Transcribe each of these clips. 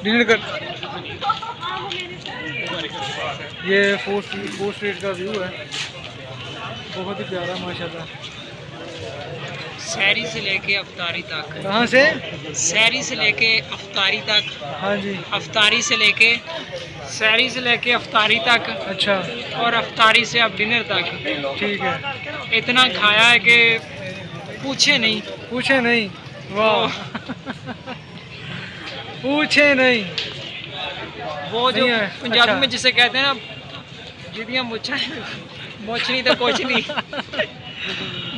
Dinner कर। ये fourth street का व्यू है, बहुत ही प्यारा माशाल्लाह। सहरी से लेके अफ्तारी तक। कहाँ से? सहरी से लेके अफ्तारी तक। हाँ जी। अफ्तारी से लेके सहरी से लेके अफ्तारी तक। अच्छा। और अफ्तारी से अब डिनर तक। ठीक है। इतना खाया है कि पूछे नहीं। पूछे नहीं, वाह। पूछे नहीं। वो जो पंजाबी अच्छा। में जिसे कहते हैं ना, जिदियाँ मुछा मोचनी तो कुछ नहीं,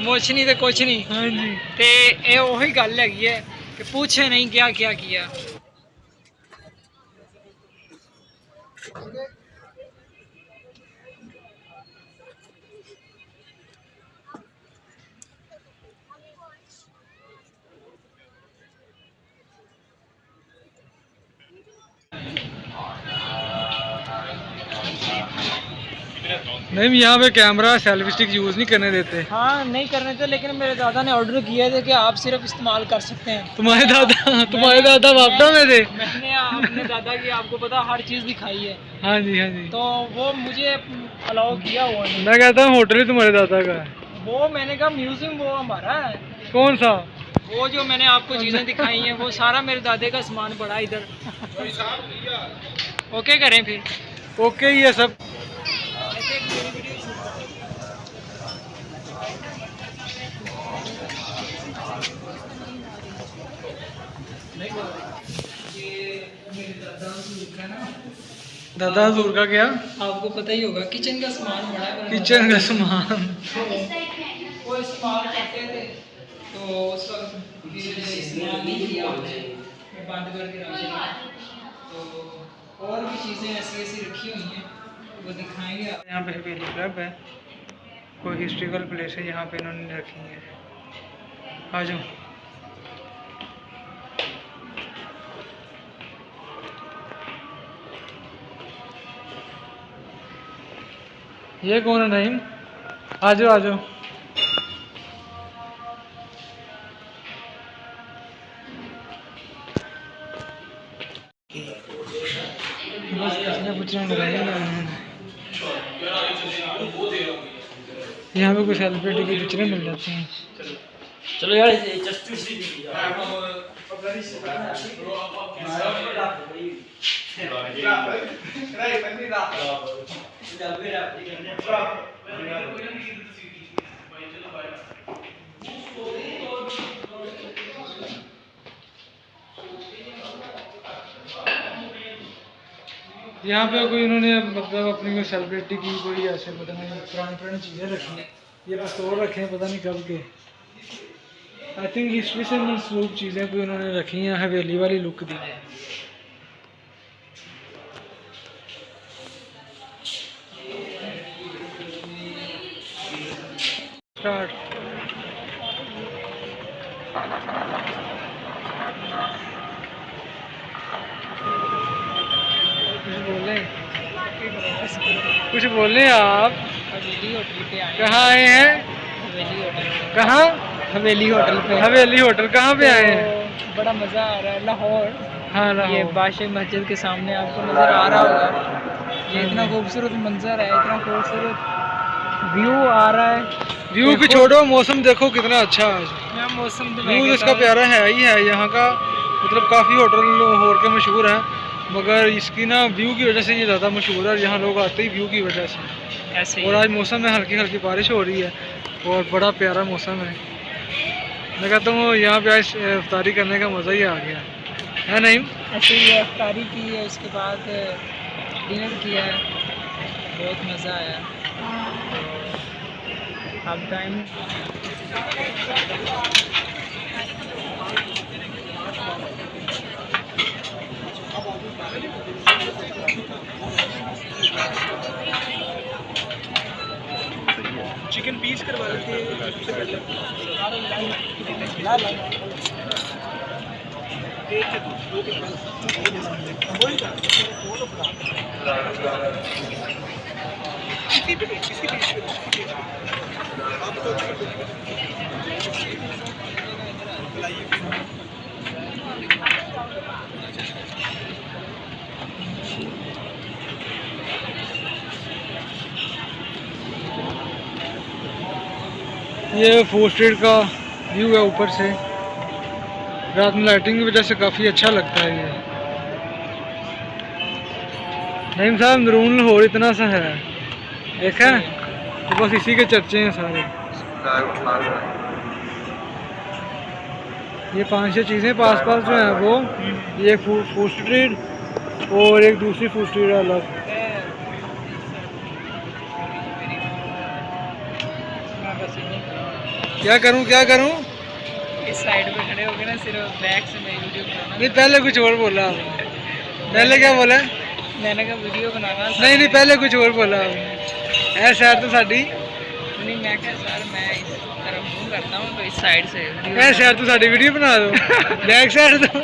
मोचनी तो कुछ नहीं। हाँ जी। ते ये वही गल हैगी है कि पूछे नहीं क्या क्या किया। नहीं, यहाँ पे कैमरा सेल्फी स्टिक यूज़ नहीं करने देते। हाँ नहीं करने थे, लेकिन मेरे दादा ने ऑर्डर किया था कि आप सिर्फ इस्तेमाल कर सकते हैं। तुम्हारे दादा वापदा में थे। मैंने अपने दादा की आपको पता हर चीज़ दिखाई है। हाँ जी, हाँ जी। तो वो मुझे अलाउ किया हुआ है। मैं कहता हूँ होटल ही तुम्हारे दादा का है। वो मैंने कहा म्यूजियम वो हमारा है। कौन सा? वो जो मैंने आपको चीज़ें दिखाई हैं वो सारा मेरे दादे का सामान पड़ा इधर। ओके करें फिर? ओके ही है सब। दादा हजूर का क्या? आपको पता ही होगा, किचन का सामान बड़ा है। किचन का सामान वो इस्तेमाल करते थे तो उस वक्त इस्तेमाल नहीं किया हमने, बंद करके रखा। तो और भी चीज़ें ऐसी ऐसी रखी हुई हैं वो दिखाएंगे आप। यहाँ पे हवेली क्लब है, कोई हिस्ट्रिकल प्लेस है, यहाँ पे इन्होंने रखी है। आ जाओ। ये कौन है नईम? आ जाओ, आ जाओ। बस कुछ यहाँ पे कुछ सेलिब्रिटी की पिक्चरें मिल जाती हैं। चलो यार यहाँ पे कोई इन्होंने मतलब अपनी कोई सेलिब्रिटी की कोई ऐसे पता नहीं पुरानी चीज़ें रखी हैं। ये पिस्तौल रखे हैं पता नहीं कब के। आई थिंक हिस्ट्री से मंसूब चीज़ें कोई उन्होंने रखी हैं, हवेली वाली लुक दी है। स्टार्ट। कुछ बोले आप? हवेली होटल पे आए। कहाँ आए हैं? हवेली होटल। कहाँ? हवेली होटल पे। हवेली होटल कहाँ पे आए हैं? तो बड़ा मज़ा आ रहा है। लाहौर। हाँ, लाहौर। ये बादशाह मस्जिद के सामने आपको नज़र आ रहा होगा। ये इतना खूबसूरत मंजर है, इतना खूबसूरत व्यू आ रहा है। व्यू भी छोड़ो, मौसम देखो कितना अच्छा है आज। मौसम व्यू इसका प्यारा है ही है। यहाँ का मतलब काफ़ी होटल लाहौर के मशहूर हैं, मगर इसकी ना व्यू की वजह से ये ज़्यादा मशहूर है। यहाँ लोग आते ही व्यू की वजह से। ऐसे और आज मौसम में हल्की हल्की बारिश हो रही है और बड़ा प्यारा मौसम है। मैं कहता हूँ यहाँ पे आज इफ्तारी करने का मज़ा ही आ गया है। नहीं ऐसे ही इफ्तारी की है, उसके बाद डिनर किया है, बहुत मज़ा आया। अब टाइम चिकन पीस करवा लेते हैं सबसे पहले। ये फोर्थ स्ट्रीट का व्यू है ऊपर से। रात में लाइटिंग की वजह से काफ़ी अच्छा लगता है ये। नईम साहब अंदरून लाहौर इतना सा है, देखा है, तो बस इसी के चर्चे हैं सारे। ये 5-6 चीज़ें पास पास जो हैं वो, ये फूड स्ट्रीट और एक दूसरी फूड स्ट्रीट है अलग। क्या करूं क्या करूं? इस साइड पे खड़े हो गए ना, सिर्फ बैक से मैं वीडियो बनाना। नहीं पहले कुछ और बोला आपने। पहले क्या बोला? मैंने कहा वीडियो बनाना। नहीं पहले कुछ और बोला आपने। ऐ सैर तो साड़ी नहीं, मैं क्या सर, मैं इस तरफ मूव करता हूँ तो इस साइड से ऐ सैर तो साड़ी वीडियो बना दो। बैक साइड तो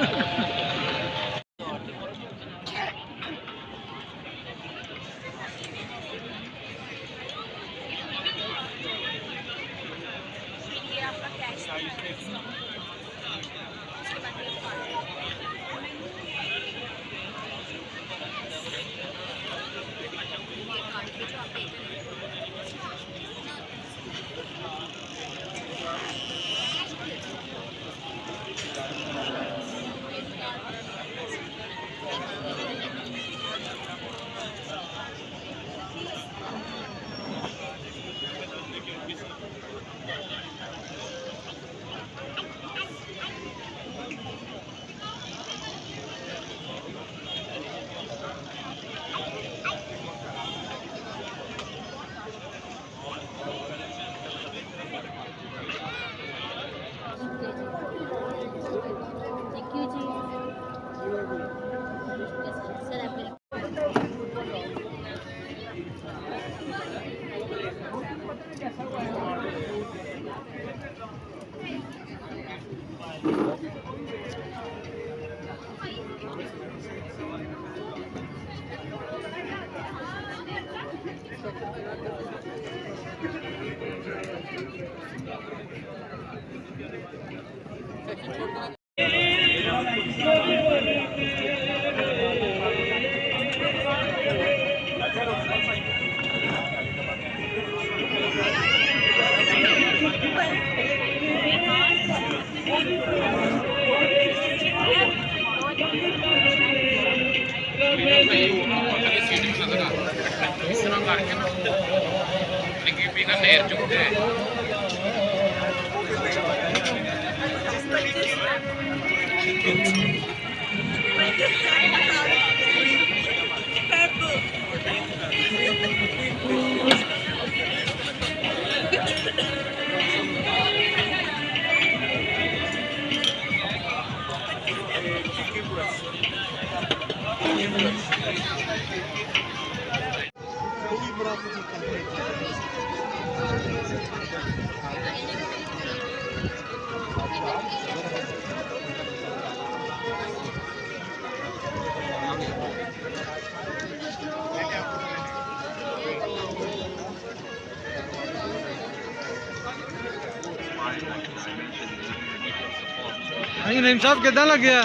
नईम साहब कितना लग गया?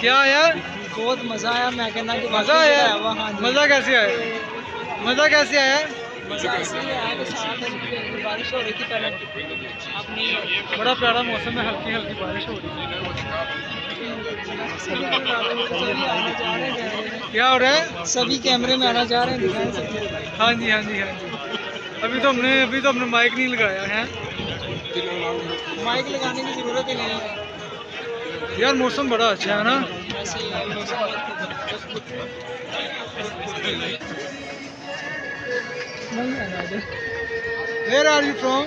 क्या आया? बहुत मजा आया। मैं कहना कि मजा आया। वहाँ मजा कैसे आया? मजा कैसे आया? मजा इसलिए आया कि साथ में बारिश हो रही थी पहले, अब नहीं हो रही। बड़ा प्यारा मौसम है, हल्की हल्की बारिश हो रही है। क्या हो रहा है? सभी कैमरे में आना चाह रहे हैं, दिखाएं सकते। हाँ जी हाँ जी हाँ जी। अभी तो हमने माइक नहीं लगाया है। माइक लगाने की जरूरत ही नहीं है यार, मौसम बड़ा अच्छा है ना। वैसे ही Where are you from?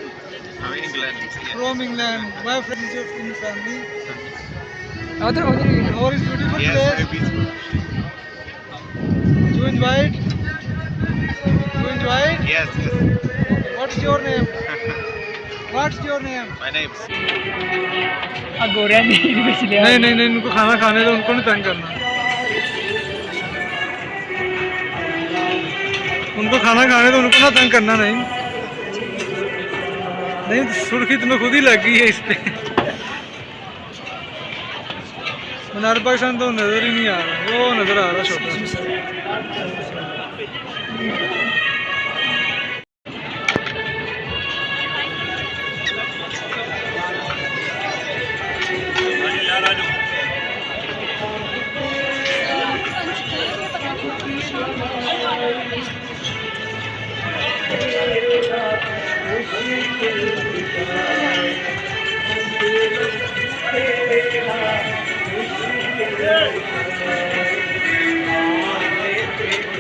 I'm in England. From England. My friend is in family. उधर How is beautiful Yes, very place? peaceful. You enjoyed? You enjoyed? Yes, yes. What's your name? What's your name? My name's गोरिया नहीं, उनको खाना खाने दो, उनको नहीं तंग करना। उनको खाना खाने दो, उनको ना तंग करना। नहीं सुर्खी तुम्हें खुद ही लग गई है इस पे। मनार पाकिस्तान तो नजर ही नहीं आ रहा, वो नजर आ रहा छोटा।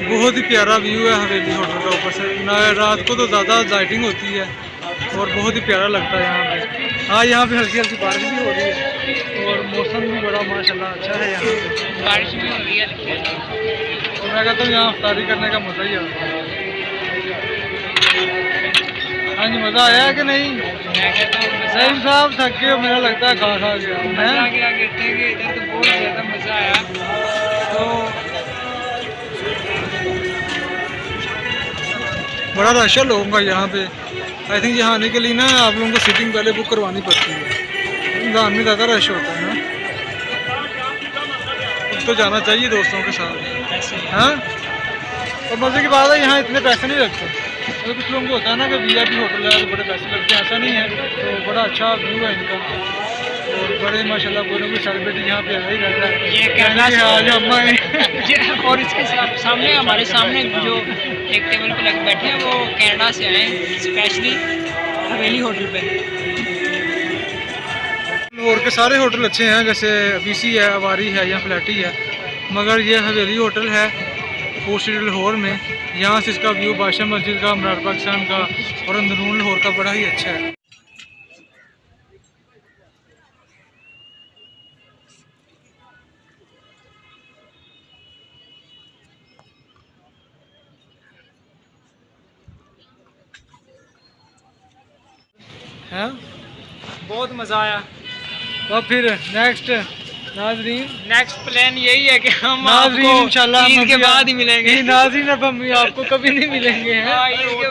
बहुत ही प्यारा व्यू है हवेली होटल का ऊपर से ना। रात को तो ज़्यादा लाइटिंग होती है और बहुत ही प्यारा लगता है यहाँ पे। हाँ, यहाँ पे हल्की हल्की बारिश भी हो रही है और मौसम भी बड़ा माशाल्लाह अच्छा है यहाँ पे। बारिश भी हो रही है। तो मैं कहता हूँ यहाँ अफ्तारी करने का मज़ा ही आता है। हाँ जी, मज़ा आया है कि नहीं? मैं कहता हूँ सही साहब थक गए, मेरा लगता है खा खा गया मज़ा मैं। आ गया। कहते हैं कि इधर तो बहुत ज़्यादा मज़ा आया। तो बड़ा रश है लोगों का यहाँ पे। आई थिंक यहाँ आने के लिए ना आप लोगों को सीटिंग पहले बुक करवानी पड़ती है। रमज़ान में ज़्यादा रश होता है ना। अब तो जाना चाहिए दोस्तों के साथ। हाँ, और मज़े की बात है यहाँ इतने पैसे नहीं लगते। तो कुछ लोगों को होता है ना कि वीआईपी होटल है तो बड़े पैसे लगते हैं, ऐसा नहीं है। तो बड़ा अच्छा व्यू है इनका और बड़े माशाल्लाह कोई ना कोई सेलिब्रिटी यहाँ पे आ ही रहता है। ये केरला से आज अम्मा है। और इसके सामने हमारे सामने जो एक टेबल पे लगे बैठे हैं वो कनाडा से आए हैं स्पेशली हवेली होटल पे। लाहौर के सारे होटल अच्छे हैं, जैसे बीसी है, अवारी है या फ्लैटी है, मगर ये हवेली होटल है फोर्ट स्ट्रीट लाहौर में। यहाँ से इसका व्यू बादशाह मस्जिद का, मीनार पाकिस्तान का और अंदरून लाहौर का बड़ा ही अच्छा है। हैं? बहुत मज़ा आया। तो फिर नेक्स्ट नेक्स्ट प्लान यही है कि हम नाज़रीन आपको इंशाल्लाह ईद के बाद ही मिलेंगे। नाज़रीन अब हम आपको कभी नहीं मिलेंगे हैं। हाँ, ईद के बाद।